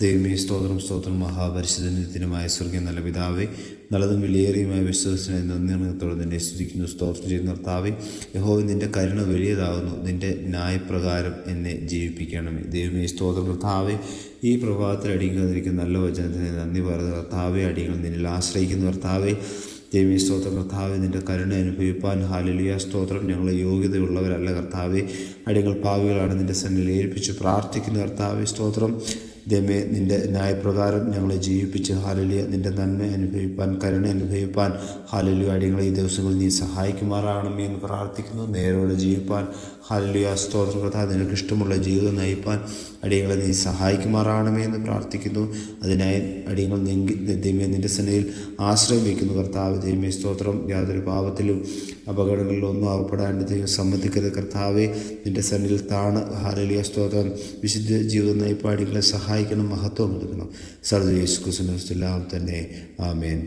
ദൈവമേ, സ്തോത്രം സ്തോത്രം. മഹാപരിശുദ്ധനുമായ സ്വർഗീയ നല്ല പിതാവേ, നല്ലതും വിലയേറിയുമായ വിശ്വാസത്തിനായി നന്ദിയോടെ നിന്നെ സ്തുതിക്കുന്നു, സ്തോത്രം ചെയ്യുന്ന കർത്താവേ. യഹോവ, നിൻ്റെ കരുണ വലിയതാകുന്നു, നിൻ്റെ ന്യായപ്രകാരം എന്നെ ജീവിപ്പിക്കണമേ. ദൈവമേ, സ്തോത്രം കർത്താവേ. ഈ പ്രഭാതത്തിൽ അടിക്കാതിരിക്കുന്ന നല്ല വചനത്തിന് നന്ദി പറയുന്ന കർത്താവേ, അടികൾ നിന്നിൽ ആശ്രയിക്കുന്ന കർത്താവേ. ദൈവമേ, സ്തോത്രം കർത്താവേ, നിൻ്റെ കരുണ അനുഭവിപ്പാൻ ഹല്ലേലൂയ സ്തോത്രം. ഞങ്ങൾ യോഗ്യതയുള്ളവരല്ല കർത്താവേ, അടികൾ പാവികളാണ്. നിൻ്റെ സന്നിധിയിൽ ഏൽപ്പിച്ച് പ്രാർത്ഥിക്കുന്ന കർത്താവേ, സ്തോത്രം. ദൈവമേ, നിൻ്റെ ന്യായപ്രകാരം ഞങ്ങളെ ജീവിപ്പിച്ച് ഹല്ലേലൂയ, നിൻ്റെ നന്മ അനുഭവിപ്പാൻ, കരുണ അനുഭവിപ്പാൻ ഹല്ലേലൂയ അടികളെ ഈ ദിവസങ്ങളിൽ നീ സഹായിക്കുമാറാകണമേ എന്ന് പ്രാർത്ഥിക്കുന്നു. നേരോടെ ജീവിപ്പാൻ ഹല്ലേലൂയ സ്തോത്രം കർത്താവേ, നിനക്ക് ഇഷ്ടമുള്ള ജീവിതം നയിപ്പാൻ അടികളെ നീ സഹായിക്കുമാറാകണമേ എന്ന് പ്രാർത്ഥിക്കുന്നു. അതിനായി അടികൾ ദൈവമേ നിൻ്റെ സന്നിധിയിൽ ആശ്രയം വയ്ക്കുന്നു കർത്താവ്. ദൈവമേ, സ്തോത്രം. യാതൊരു പാപത്തിലും അപകടങ്ങളിലും ഒന്നും അകപ്പെടാൻ ദൈവം സമ്മതിക്കരുത് കർത്താവേ. നിൻ്റെ സന്നിധിയിൽ താണ് ഹല്ലേലൂയ സ്തോത്രം. വിശുദ്ധ ജീവിതം നയിപ്പാൻ അടികളെ സഹായിക്കണം, മഹത്വം എടുക്കണം. സർവ്വ യേശു ക്രിസ്തുവിൻ നാമത്തിൽ തന്നെ ആമേൻ.